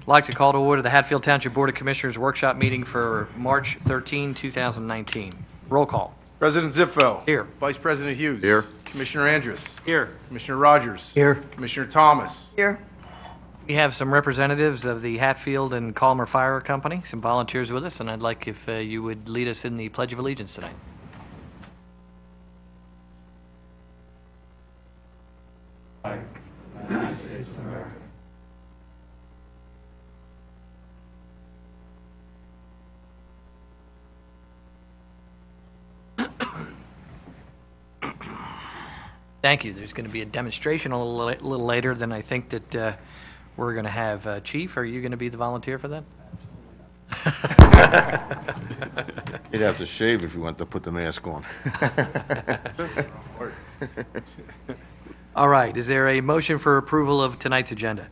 I'd like to call to order the Hatfield Township Board of Commissioners Workshop Meeting for March 13, 2019. Roll call. President Zipfel. Here. Vice President Hughes. Here. Commissioner Andrus. Here. Commissioner Rogers. Here. Commissioner Thomas. Here. We have some representatives of the Hatfield and Calmer Fire Company, some volunteers with us, and I'd like if you would lead us in the Pledge of Allegiance tonight. United States of America. Thank you. There's going to be a demonstration a little later than I think that we're going to have. Chief, are you going to be the volunteer for that? You'd have to shave if you want to put the mask on. All right. Is there a motion for approval of tonight's agenda?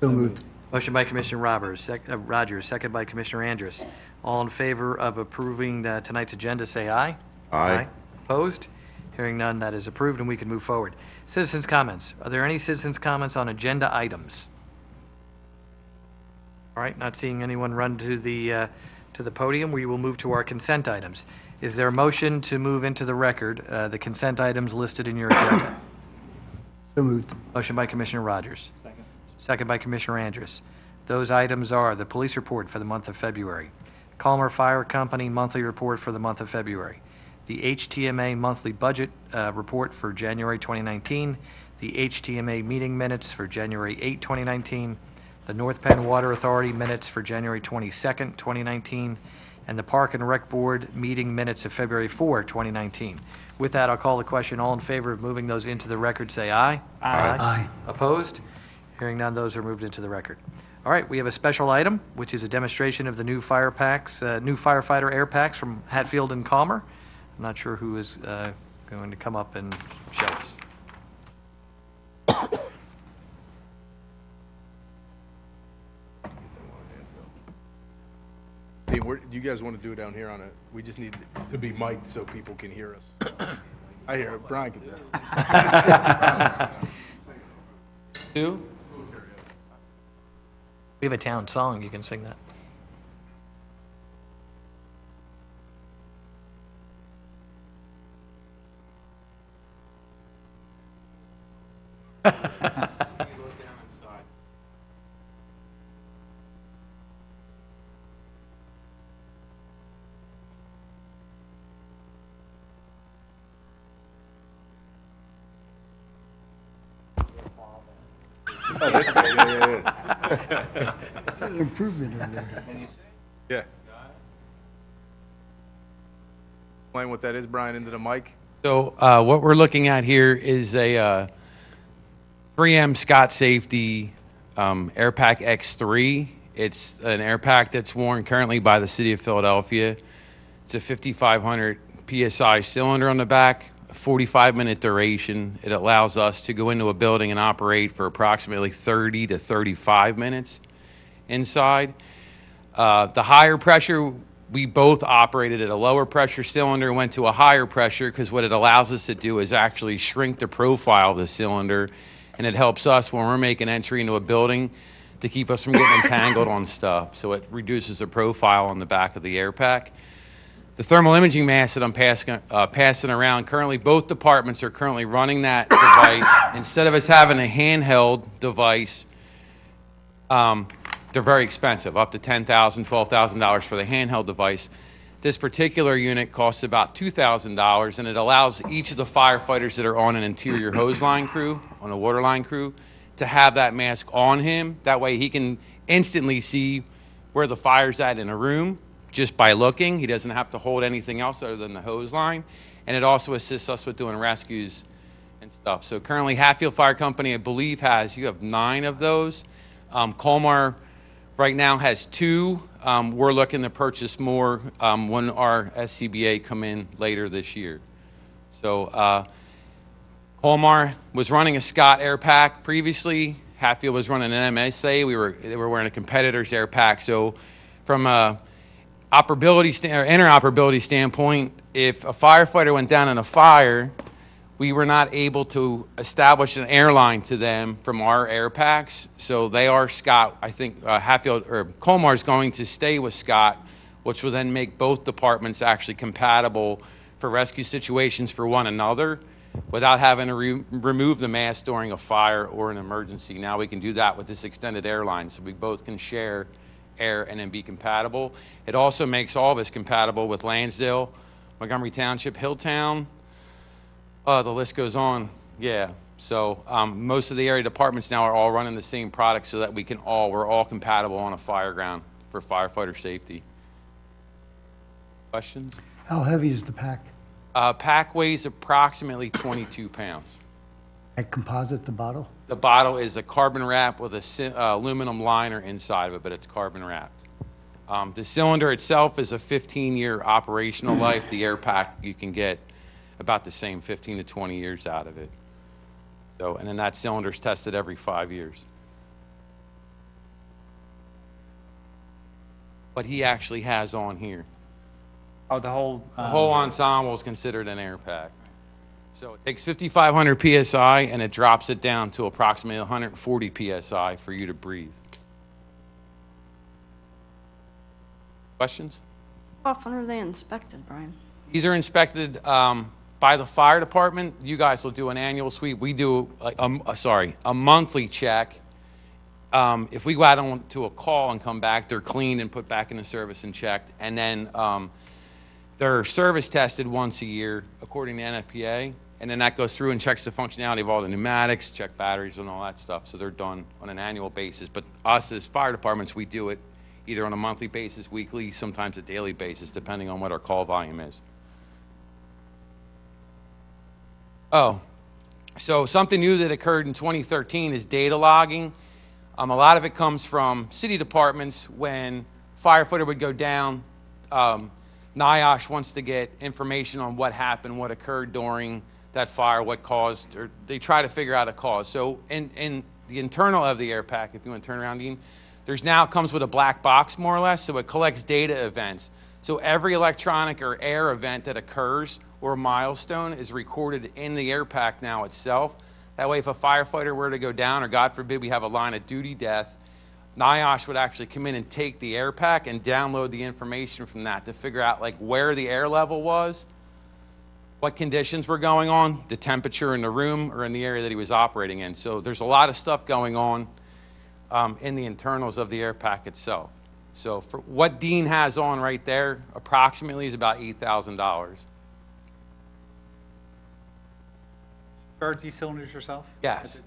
So moved. Motion by Commissioner Rogers, second by Commissioner Andrus. All in favor of approving tonight's agenda, say aye. Aye. Opposed? Hearing none, that is approved, and we can move forward. Citizens' comments. Are there any citizens' comments on agenda items? All right, not seeing anyone run to the podium, we will move to our consent items. Is there a motion to move into the record the consent items listed in your agenda? So moved. Motion by Commissioner Rogers. Second by Commissioner Andrus. Those items are the police report for the month of February, Calmer Fire Company monthly report for the month of February, the HTMA monthly budget report for January 2019, the HTMA meeting minutes for January 8, 2019, the North Penn Water Authority minutes for January 22nd, 2019, and the Park and Rec Board meeting minutes of February 4, 2019. With that, I'll call the question. All in favor of moving those into the record, say aye. Aye. Aye. Opposed? Hearing none, those are moved into the record. All right, we have a special item, which is a demonstration of the new fire packs, new firefighter air packs from Hatfield and Calmer. I'm not sure who is going to come up and show us. Hey, do you guys want to do it down here on it? We just need to be mic'd so people can hear us. I hear it. Brian can do it. Who? We have a town song. You can sing that. Oh, this way. Yeah. That's an improvement on there. Yeah. Explain what that is, Brian, into the mic. So what we're looking at here is a 3M Scott Safety Air Pack X3. It's an air pack that's worn currently by the city of Philadelphia. It's a 5,500 PSI cylinder on the back, a 45-minute duration. It allows us to go into a building and operate for approximately 30 to 35 minutes inside. The higher pressure, we both operated at a lower pressure cylinder, went to a higher pressure because what it allows us to do is actually shrink the profile of the cylinder, and it helps us when we're making entry into a building to keep us from getting entangled on stuff. So it reduces the profile on the back of the air pack. The thermal imaging mask that I'm passing around, currently both departments are currently running that device. Instead of us having a handheld device, they're very expensive, up to $10,000, $12,000 for the handheld device. This particular unit costs about $2,000, and it allows each of the firefighters that are on an interior hose line crew, on a water line crew, to have that mask on him. That way he can instantly see where the fire's at in a room just by looking. He doesn't have to hold anything else other than the hose line. And it also assists us with doing rescues and stuff. So currently Hatfield Fire Company, I believe, you have 9 of those. Calmer right now has 2. We're looking to purchase more when our SCBA come in later this year. So Calmer was running a Scott air pack previously. Hatfield was running an MSA. They were wearing a competitor's air pack. So from a interoperability standpoint, if a firefighter went down in a fire, we were not able to establish an airline to them from our air packs. So they are Scott, I think Hatfield or Colmar is going to stay with Scott, which will then make both departments actually compatible for rescue situations for one another without having to remove the mask during a fire or an emergency. Now we can do that with this extended airline, so we both can share air and then be compatible. It also makes all of us compatible with Lansdale, Montgomery Township, Hilltown. The list goes on. Yeah. So most of the area departments now are all running the same product so that we're all compatible on a fire ground for firefighter safety. Questions? How heavy is the pack? Pack weighs approximately 22 pounds. Like composite, the bottle? The bottle is a carbon wrap with a aluminum liner inside of it, but it's carbon wrapped. The cylinder itself is a 15-year operational life. The air pack, you can get about the same 15 to 20 years out of it. So, and then that cylinder's tested every 5 years. What he actually has on here. Oh, the whole... The whole ensemble is considered an air pack. So it takes 5,500 PSI and it drops it down to approximately 140 PSI for you to breathe. Questions? How often are they inspected, Brian? These are inspected by the fire department. You guys will do an annual sweep. We do, a monthly check. If we go out on to a call and come back, they're cleaned and put back into service and checked. And then they're service tested once a year according to NFPA. And then that goes through and checks the functionality of all the pneumatics, check batteries and all that stuff. So they're done on an annual basis. But us as fire departments, we do it either on a monthly basis, weekly, sometimes a daily basis, depending on what our call volume is. Oh, so something new that occurred in 2013 is data logging. A lot of it comes from city departments. When firefighter would go down, NIOSH wants to get information on what happened, what occurred during that fire, what caused, or they try to figure out a cause. So in the internal of the air pack, if you want to turn around, Dean, there's now comes with a black box more or less, so it collects data events. So every electronic or air event that occurs or milestone is recorded in the air pack now itself. That way if a firefighter were to go down, or God forbid we have a line of duty death, NIOSH would actually come in and take the air pack and download the information from that to figure out like where the air level was, what conditions were going on, the temperature in the room or in the area that he was operating in. So there's a lot of stuff going on in the internals of the air pack itself. So for what Dean has on right there, approximately is about $8,000. Start these cylinders yourself? Yes.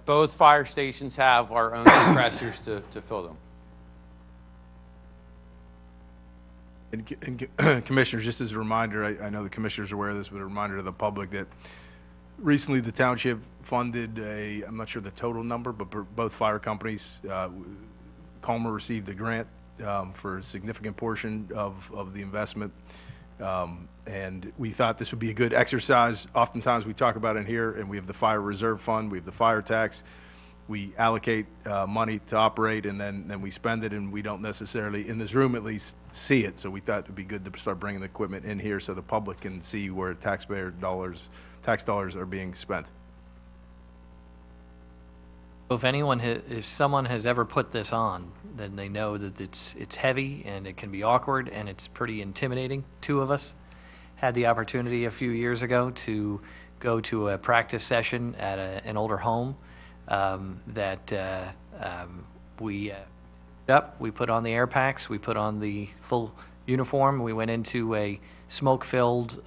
Both fire stations have our own compressors to fill them. And Commissioners, just as a reminder, I know the Commissioners are aware of this, but a reminder to the public that recently the Township funded I'm not sure the total number, but both fire companies, Colmar received a grant for a significant portion of the investment. And we thought this would be a good exercise. Oftentimes we talk about it here, and we have the Fire Reserve Fund, we have the fire tax. We allocate money to operate, and then we spend it, and we don't necessarily, in this room at least, see it. So we thought it would be good to start bringing the equipment in here so the public can see where tax dollars are being spent. If someone has ever put this on, then they know that it's heavy and it can be awkward and it's pretty intimidating. Two of us had the opportunity a few years ago to go to a practice session at an older home we put on the air packs, we put on the full uniform, we went into a smoke-filled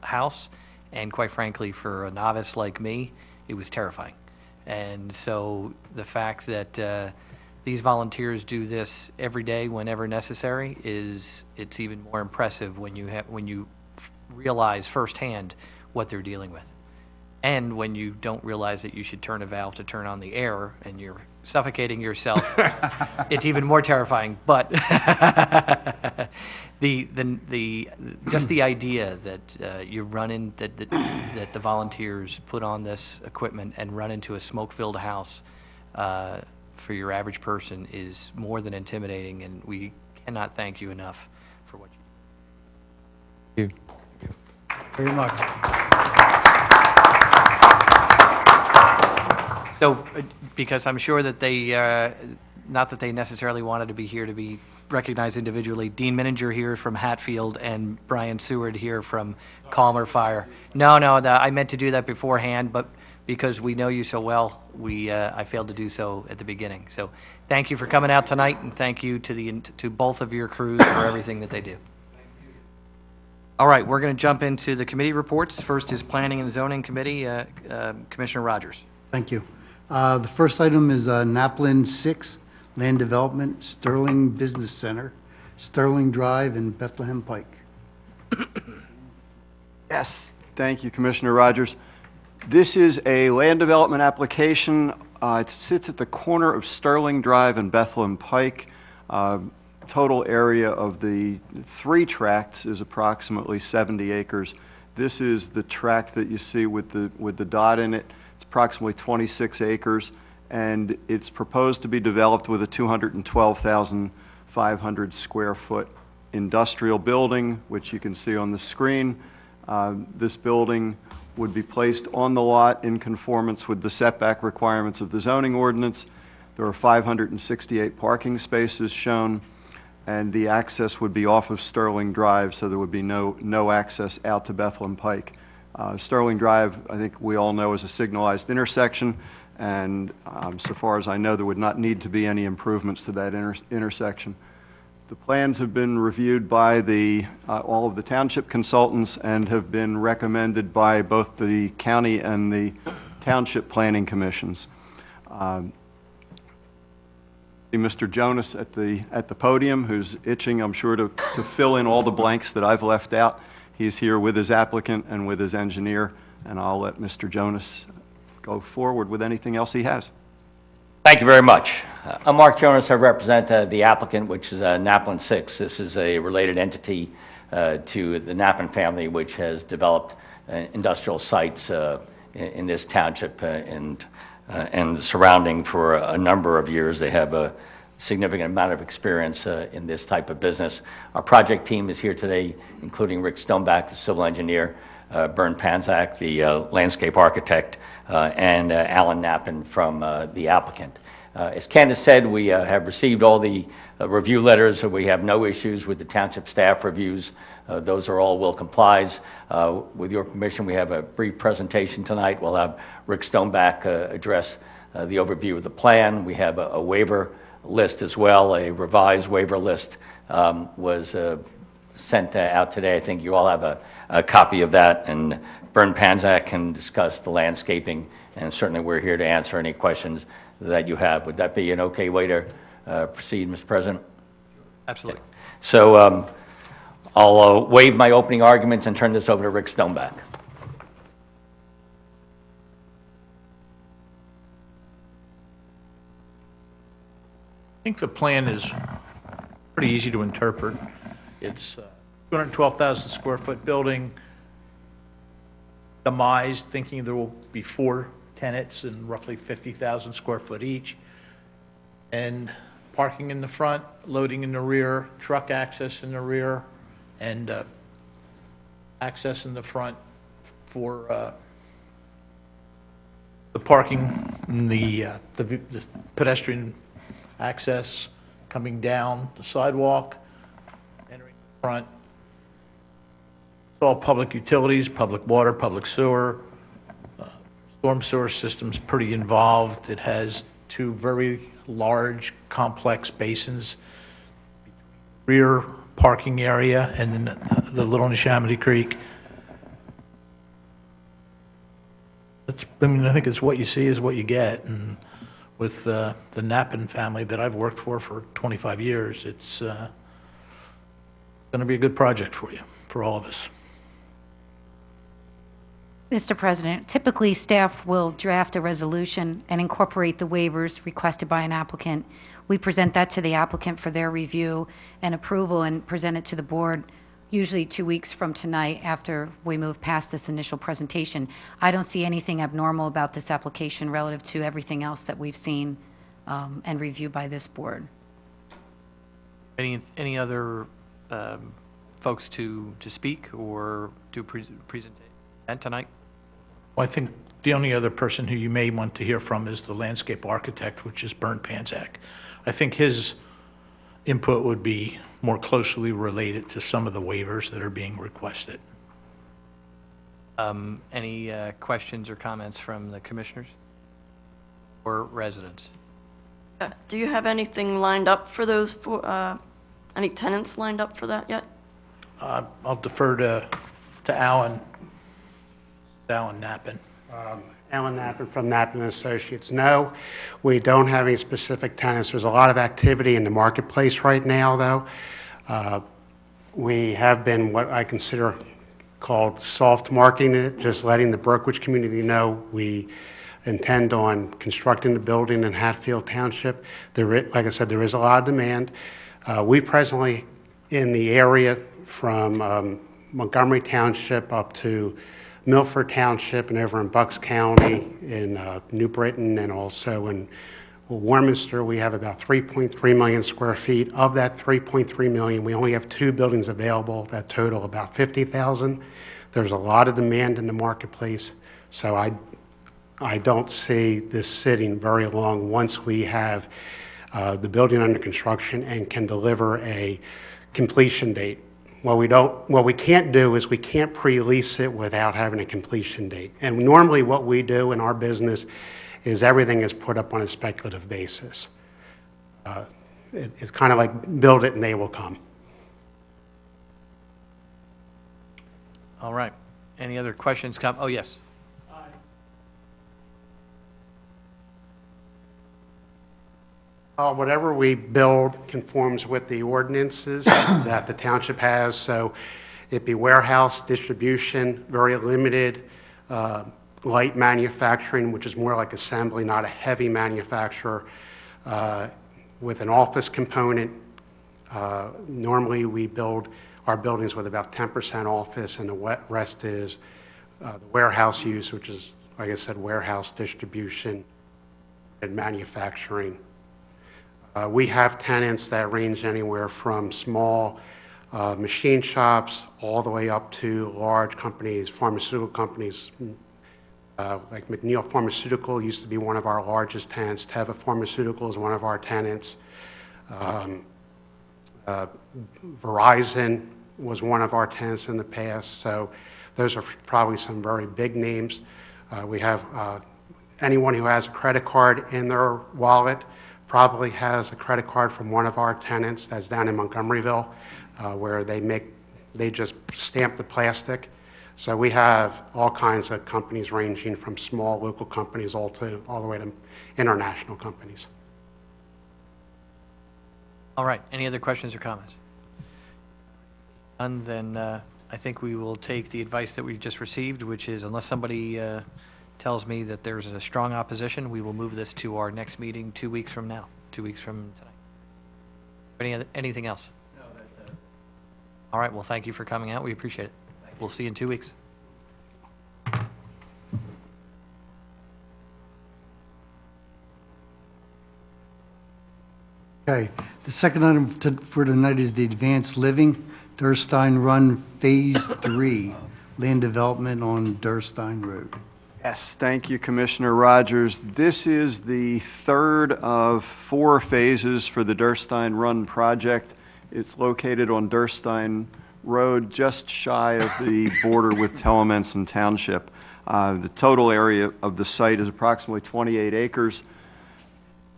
house, and quite frankly, for a novice like me, it was terrifying. And so the fact that these volunteers do this every day whenever necessary it's even more impressive when you realize firsthand what they're dealing with. And when you don't realize that you should turn a valve to turn on the air and you're suffocating yourself, it's even more terrifying. But just the idea that you run in that the volunteers put on this equipment and run into a smoke-filled house for your average person is more than intimidating, and we cannot thank you enough for what you do. Thank you. Very much. So, because I'm sure that they, not that they necessarily wanted to be here to be recognized individually, Dean Mininger here from Hatfield and Brian Seward here from Calmer Fire. No, I meant to do that beforehand, but because we know you so well, I failed to do so at the beginning. So thank you for coming out tonight, and thank you to both of your crews for everything that they do. All right, we're going to jump into the committee reports. First is Planning and Zoning Committee, Commissioner Rogers. Thank you. The first item is Naplin 6, Land Development, Sterling Business Center, Sterling Drive, and Bethlehem Pike. Yes, thank you, Commissioner Rogers. This is a land development application. It sits at the corner of Sterling Drive and Bethlehem Pike. Total area of the 3 tracts is approximately 70 acres. This is the tract that you see with the dot in it. It's approximately 26 acres, and it's proposed to be developed with a 212,500 square foot industrial building, which you can see on the screen. This building would be placed on the lot in conformance with the setback requirements of the zoning ordinance. There are 568 parking spaces shown, and the access would be off of Sterling Drive, so there would be no access out to Bethlehem Pike. Sterling Drive, I think we all know, is a signalized intersection, and so far as I know, there would not need to be any improvements to that intersection. The plans have been reviewed by all of the township consultants and have been recommended by both the county and the township planning commissions. See Mr. Jonas at the podium, who's itching, I'm sure, to fill in all the blanks that I've left out. He's here with his applicant and with his engineer, and I'll let Mr. Jonas go forward with anything else he has. Thank you very much. I'm Mark Jonas. I represent the applicant, which is Naplin 6. This is a related entity to the Naplin family, which has developed industrial sites in this township and the surrounding for a number of years. They have a significant amount of experience in this type of business. Our project team is here today, including Rick Stoneback, the civil engineer, Bernd Panzak, the landscape architect, and Alan Knappen from the applicant. As Candace said, we have received all the review letters, so we have no issues with the township staff reviews. Those are all will complies. With your permission, we have a brief presentation tonight. We'll have Rick Stoneback address the overview of the plan. We have a waiver list as well. A revised waiver list was sent out today. I think you all have a copy of that, and Bernd Panzak can discuss the landscaping, and certainly we're here to answer any questions that you have. Would that be an okay way to proceed, Mr. President? Absolutely. Okay. So I'll waive my opening arguments and turn this over to Rick Stoneback. I think the plan is pretty easy to interpret. It's 212,000 square foot building, demised, thinking there will be 4 tenants and roughly 50,000 square foot each, and parking in the front, loading in the rear, truck access in the rear, and access in the front for the parking, and the pedestrian access coming down the sidewalk, entering the front. It's all public utilities, public water, public sewer. Storm sewer system's pretty involved. It has 2 very large, complex basins, rear parking area, and then the Little Neshaminy Creek. I think it's what you see is what you get, and with the Knappen family that I've worked for 25 years, it's going to be a good project for you, for all of us. Mr. President, typically staff will draft a resolution and incorporate the waivers requested by an applicant. We present that to the applicant for their review and approval and present it to the board usually 2 weeks from tonight after we move past this initial presentation. I don't see anything abnormal about this application relative to everything else that we've seen and reviewed by this board. Any other folks to speak or do presentation tonight? Well, I think The only other person who you may want to hear from is the landscape architect, which is Bernd Panzak. I think his input would be more closely related to some of the waivers that are being requested. Any questions or comments from the commissioners or residents? Do you have anything lined up for those, any tenants lined up for that yet? I'll defer to Alan Knappen. Alan Knappen from Knappen Associates. No, we don't have any specific tenants. There's a lot of activity in the marketplace right now, though. We have been what I consider called soft marketing it, just letting the Berkowitz community know we intend on constructing the building in Hatfield Township. Like I said, there is a lot of demand. We presently, in the area from Montgomery Township up to Milford Township and over in Bucks County, in New Britain, and also in Warminster, we have about 3.3 million square feet. Of that 3.3 million, we only have 2 buildings available that total about 50,000. There's a lot of demand in the marketplace, so I don't see this sitting very long once we have the building under construction and can deliver a completion date. What we can't do is we can't pre-lease it without having a completion date. And normally what we do in our business is everything is put up on a speculative basis. It's kind of like build it and they will come. All right. Any other questions? Oh, yes. Whatever we build conforms with the ordinances that the township has, so it'd be warehouse, distribution, very limited, light manufacturing, which is more like assembly, not a heavy manufacturer, with an office component. Normally we build our buildings with about 10% office, and the rest is the warehouse use, which is, like I said, warehouse, distribution, and manufacturing. We have tenants that range anywhere from small machine shops all the way up to large companies, pharmaceutical companies. Like McNeil Pharmaceutical used to be one of our largest tenants. Teva Pharmaceutical is one of our tenants. Verizon was one of our tenants in the past. So those are probably some very big names. We have anyone who has a credit card in their wallet probably has a credit card from one of our tenants that's down in Montgomeryville, where they just stamp the plastic. So we have all kinds of companies ranging from small local companies all the way to international companies. All right. Any other questions or comments? None, then I think we will take the advice that we've just received, which is unless somebody tells me that there's a strong opposition, we will move this to our next meeting 2 weeks from now, 2 weeks from tonight. Anything else? No, that's it. All right. Well, thank you for coming out. We appreciate it. We'll see you in 2 weeks. Okay, the second item for tonight is the Advanced Living Durstein Run Phase 3, land development on Durstein Road. Yes, thank you, Commissioner Rogers. This is the third of 4 phases for the Durstein Run project. It's located on Durstein Road, just shy of the border with Telemenson Township. The total area of the site is approximately 28 acres.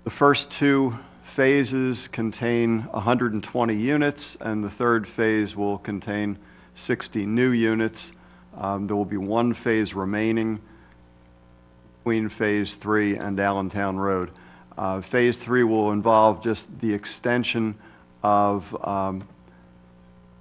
The first 2 phases contain 120 units, and the third phase will contain 60 new units. There will be 1 phase remaining between Phase 3 and Allentown Road. Phase 3 will involve just the extension of,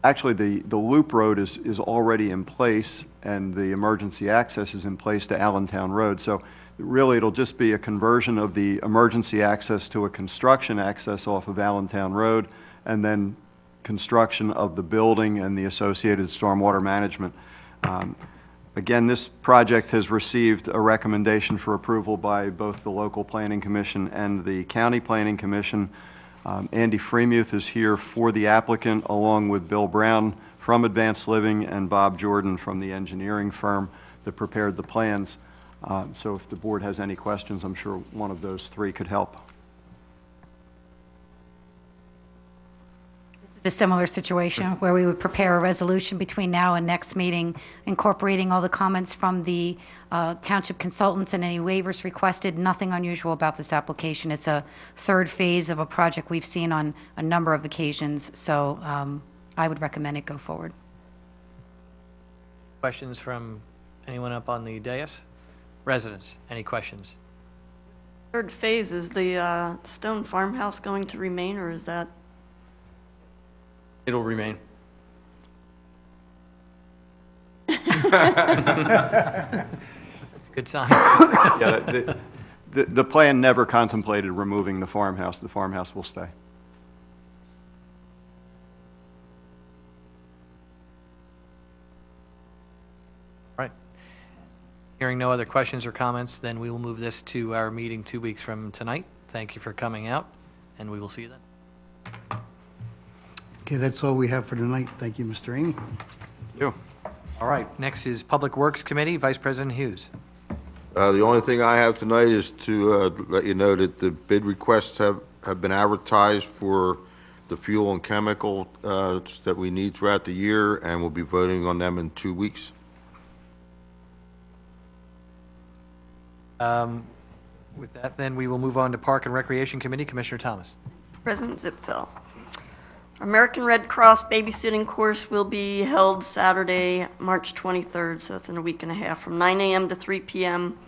actually the loop road is already in place, and the emergency access is in place to Allentown Road. So really it'll just be a conversion of the emergency access to a construction access off of Allentown Road, and then construction of the building and the associated stormwater management. Again, this project has received a recommendation for approval by both the local planning commission and the county planning commission. Andy Freemuth is here for the applicant, along with Bill Brown from Advanced Living and Bob Jordan from the engineering firm that prepared the plans. So if the board has any questions, I'm sure one of those three could help. It's a similar situation where we would prepare a resolution between now and next meeting, incorporating all the comments from the township consultants and any waivers requested. Nothing unusual about this application. It's a third phase of a project we've seen on a number of occasions, so I would recommend it go forward. Questions from anyone up on the dais? Residents, any questions? Third phase, is the stone farmhouse going to remain, or is that? It'll remain. That's a good sign. Yeah, the plan never contemplated removing the farmhouse. The farmhouse will stay. Right. Hearing no other questions or comments, then we will move this to our meeting 2 weeks from tonight. Thank you for coming out, and we will see you then. Okay, that's all we have for tonight. Thank you, Mr. Amy. You. All right, next is Public Works Committee, Vice President Hughes. The only thing I have tonight is to let you know that the bid requests have been advertised for the fuel and chemical that we need throughout the year, and we'll be voting on them in 2 weeks. With that, then, we will move on to Park and Recreation Committee. Commissioner Thomas. President Zipfel. American Red Cross babysitting course will be held Saturday, March 23rd, so that's in a week and a half, from 9 a.m. to 3 p.m.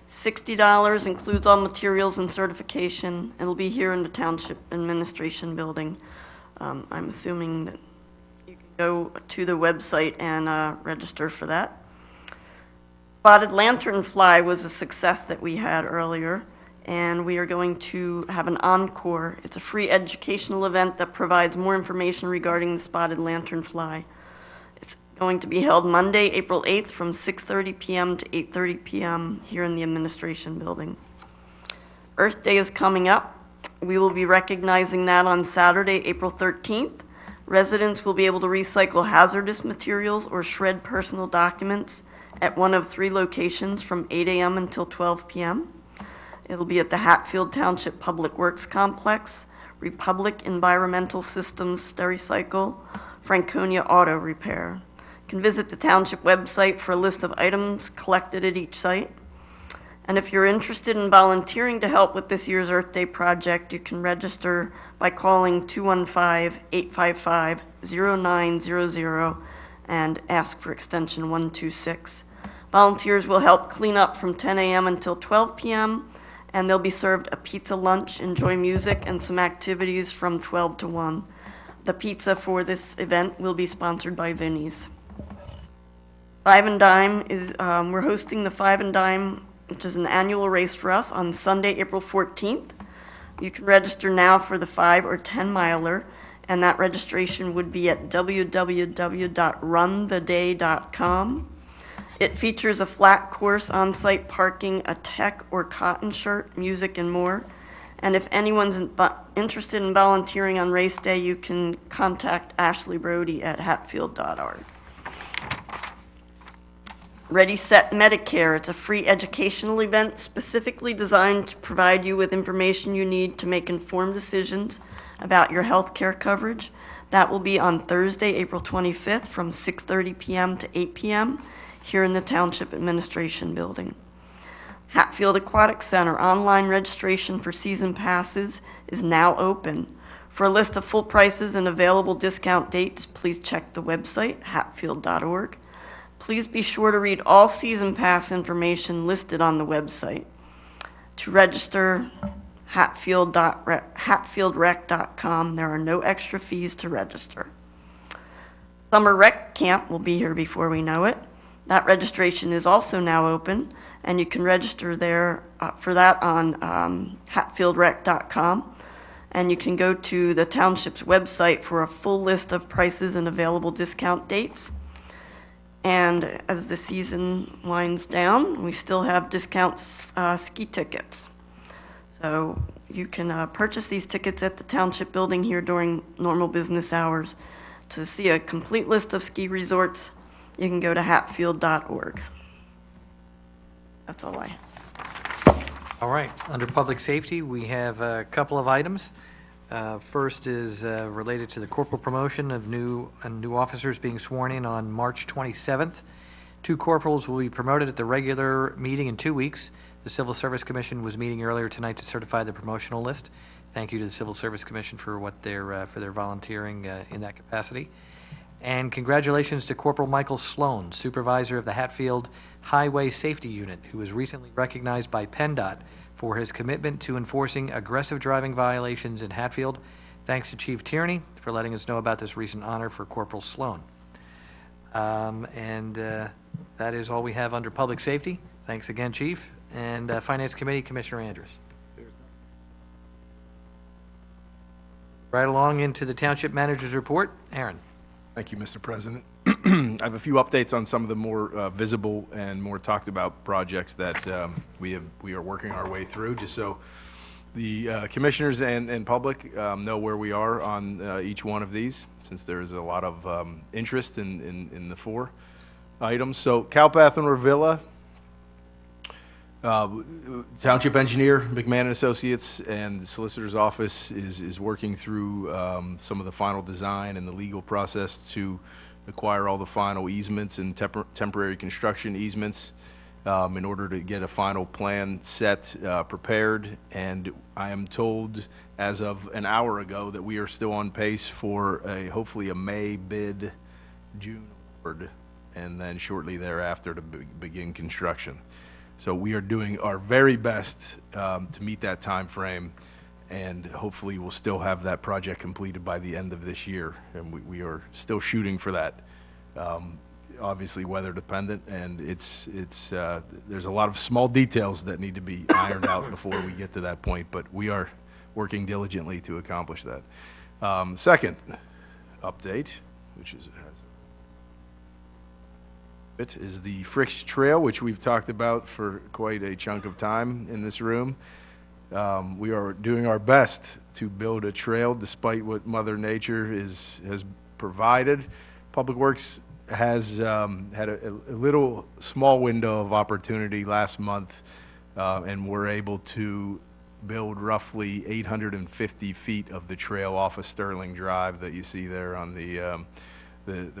$60, includes all materials and certification. It'll be here in the Township Administration Building. I'm assuming that you can go to the website and register for that. Spotted lanternfly was a success that we had earlier, and we are going to have an encore. It's a free educational event that provides more information regarding the spotted lanternfly. It's going to be held Monday, April 8th from 6:30 p.m. to 8:30 p.m. here in the Administration Building. Earth Day is coming up. We will be recognizing that on Saturday, April 13th. Residents will be able to recycle hazardous materials or shred personal documents at one of 3 locations from 8 a.m. until 12 p.m. It'll be at the Hatfield Township Public Works Complex, Republic Environmental Systems Stericycle, Franconia Auto Repair. You can visit the Township website for a list of items collected at each site. And if you're interested in volunteering to help with this year's Earth Day project, you can register by calling 215-855-0900 and ask for extension 126. Volunteers will help clean up from 10 a.m. until 12 p.m., and they'll be served a pizza lunch, enjoy music, and some activities from 12 to 1. The pizza for this event will be sponsored by Vinnie's. Five and Dime is, we're hosting the Five and Dime, which is an annual race for us, on Sunday, April 14th. You can register now for the 5 or 10 miler, and that registration would be at www.runtheday.com. It features a flat course, on-site parking, a tech or cotton shirt, music, and more. And if anyone's interested in volunteering on race day, you can contact Ashley Brody at hatfield.org. Ready, Set, Medicare. It's a free educational event specifically designed to provide you with information you need to make informed decisions about your health care coverage. That will be on Thursday, April 25th from 6:30 p.m. to 8 p.m. here in the Township Administration Building. Hatfield Aquatic Center online registration for season passes is now open. For a list of full prices and available discount dates, please check the website, hatfield.org. Please be sure to read all season pass information listed on the website. To register, hatfieldrec.com. There are no extra fees to register. Summer Rec Camp will be here before we know it. That registration is also now open, and you can register there for that on hatfieldrec.com. And you can go to the Township's website for a full list of prices and available discount dates. And as the season winds down, we still have discount ski tickets. So you can purchase these tickets at the Township building here during normal business hours. To see a complete list of ski resorts, you can go to hatfield.org. That's all I have. All right, under public safety, we have a couple of items. First is related to the corporal promotion of new officers being sworn in on March 27th. 2 corporals will be promoted at the regular meeting in 2 weeks. The Civil Service Commission was meeting earlier tonight to certify the promotional list. Thank you to the Civil Service Commission for their volunteering in that capacity. And congratulations to Corporal Michael Sloan, supervisor of the Hatfield Highway Safety Unit, who was recently recognized by PennDOT for his commitment to enforcing aggressive driving violations in Hatfield. Thanks to Chief Tierney for letting us know about this recent honor for Corporal Sloan. That is all we have under public safety. Thanks again, Chief. And Finance Committee, Commissioner Andrus. Right along into the Township Manager's Report. Aaron. Thank you, Mr. President. I have a few updates on some of the more visible and more talked about projects that we are working our way through, just so the commissioners and public know where we are on each one of these, since there is a lot of interest in the 4 items. So Cowpath and Revilla, Township Engineer, McMahon and Associates, and the Solicitor's Office is working through some of the final design and the legal process to acquire all the final easements and temporary construction easements in order to get a final plan set, prepared. And I am told as of an hour ago that we are still on pace for hopefully a May bid, June award, and then shortly thereafter to begin construction. So we are doing our very best to meet that time frame, and hopefully we'll still have that project completed by the end of this year. And we are still shooting for that. Obviously weather dependent, and there's a lot of small details that need to be ironed out before we get to that point, but we are working diligently to accomplish that. Second update, which is the Fricks Trail, which we've talked about for quite a chunk of time in this room. We are doing our best to build a trail despite what Mother Nature has provided. Public Works has had a little small window of opportunity last month, and we're able to build roughly 850 feet of the trail off of Sterling Drive that you see there on the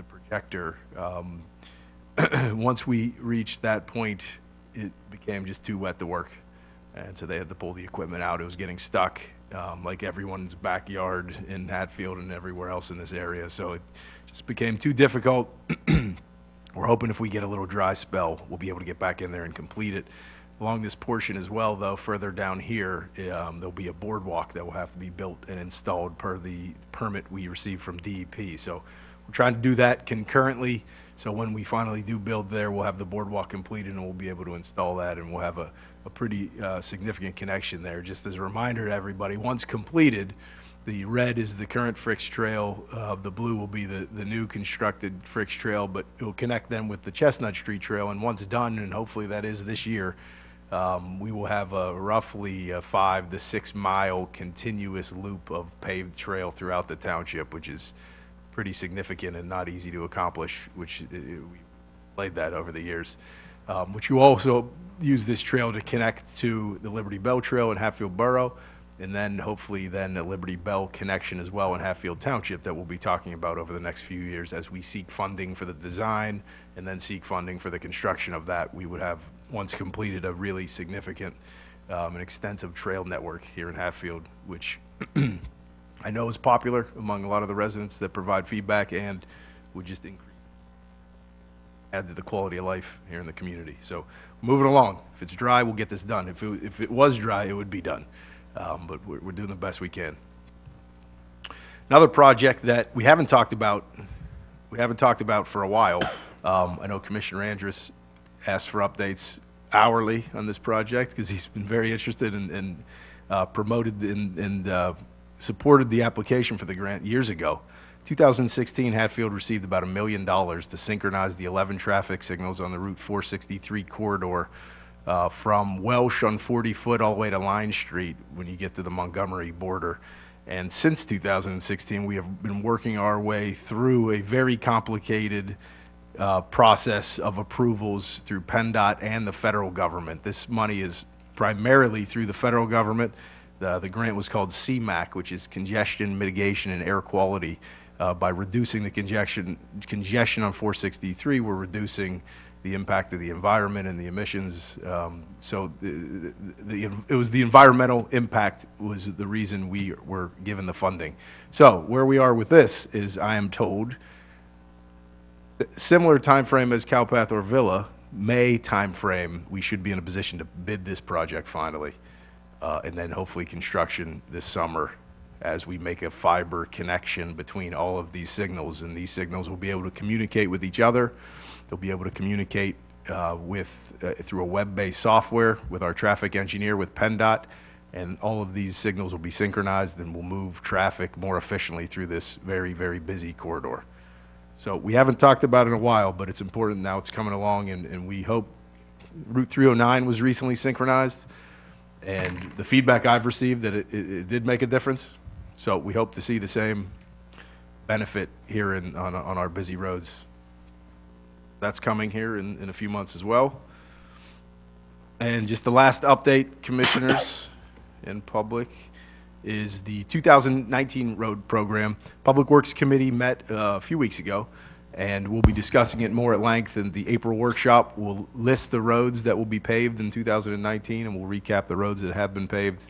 projector. Once we reached that point, it became just too wet to work, and so they had to pull the equipment out. It was getting stuck, like everyone's backyard in Hatfield and everywhere else in this area, so it just became too difficult. We're hoping if we get a little dry spell, we'll be able to get back in there and complete it. Along this portion as well, though, further down here, there'll be a boardwalk that will have to be built and installed per the permit we received from DEP. So we're trying to do that concurrently. So when we finally do build there, we'll have the boardwalk completed and we'll be able to install that, and we'll have a pretty significant connection there. Just as a reminder to everybody, once completed, the red is the current Fricks Trail. The blue will be the new constructed Fricks Trail, but it will connect them with the Chestnut Street Trail. And once done, and hopefully that is this year, we will have a roughly 5 to 6 mile continuous loop of paved trail throughout the township, which is pretty significant and not easy to accomplish, which we played that over the years. Which you also use this trail to connect to the Liberty Bell Trail in Hatfield Borough, and then hopefully then a Liberty Bell connection as well in Hatfield Township that we'll be talking about over the next few years as we seek funding for the design and then seek funding for the construction of that. We would have, once completed, a really significant and extensive trail network here in Hatfield, which I know is popular among a lot of the residents that provide feedback and would just add to the quality of life here in the community. So moving along. If it's dry, we'll get this done. If it was dry, it would be done. But we're doing the best we can. Another project that we haven't talked about for a while. I know Commissioner Andrus asked for updates hourly on this project because he's been very interested and promoted and supported the application for the grant years ago. 2016, Hatfield received about $1 million to synchronize the 11 traffic signals on the Route 463 corridor from Welsh on 40 Foot all the way to Line Street when you get to the Montgomery border. And since 2016, we have been working our way through a very complicated process of approvals through PennDOT and the federal government. This money is primarily through the federal government. The grant was called CMAQ, which is Congestion Mitigation and Air Quality. By reducing the congestion on 463, we're reducing the impact of the environment and the emissions. So it was the environmental impact was the reason we were given the funding. So where we are with this is, I am told, similar time frame as Calpath or Villa, May time frame, we should be in a position to bid this project finally, and then hopefully construction this summer as we make a fiber connection between all of these signals, and these signals will be able to communicate with each other. They'll be able to communicate through a web-based software with our traffic engineer with PennDOT, and all of these signals will be synchronized and will move traffic more efficiently through this very, very busy corridor. So we haven't talked about it in a while, but it's important now. It's coming along, and we hope. Route 309 was recently synchronized, and the feedback I've received that it did make a difference. So we hope to see the same benefit here on our busy roads. That's coming here in a few months as well. And just the last update, commissioners and public, is the 2019 road program. Public Works Committee met a few weeks ago, and we'll be discussing it more at length in the April workshop. We'll list the roads that will be paved in 2019, and we'll recap the roads that have been paved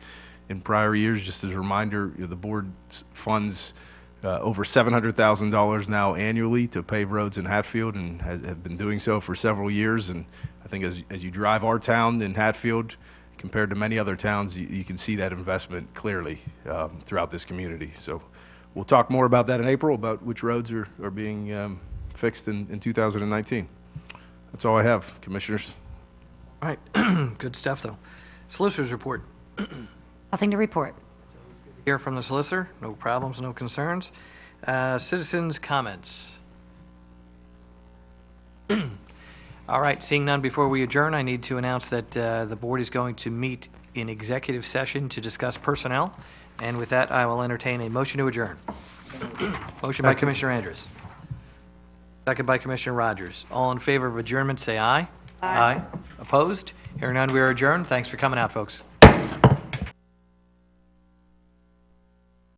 in prior years. Just as a reminder, the board funds over $700,000 now annually to pave roads in Hatfield, and have been doing so for several years. And I think as you drive our town in Hatfield, compared to many other towns, you can see that investment clearly throughout this community. So we'll talk more about that in April, about which roads are being fixed in 2019. That's all I have, commissioners. All right, good stuff, though. Solicitor's report. Nothing to report. Hear from the solicitor. No problems, no concerns. Citizens' comments. All right, seeing none before we adjourn, I need to announce that the board is going to meet in executive session to discuss personnel. And with that, I will entertain a motion to adjourn. Motion by Commissioner Andrews. Second by Commissioner Rogers. All in favor of adjournment, say aye. Aye. Opposed? Hearing none, we are adjourned. Thanks for coming out, folks.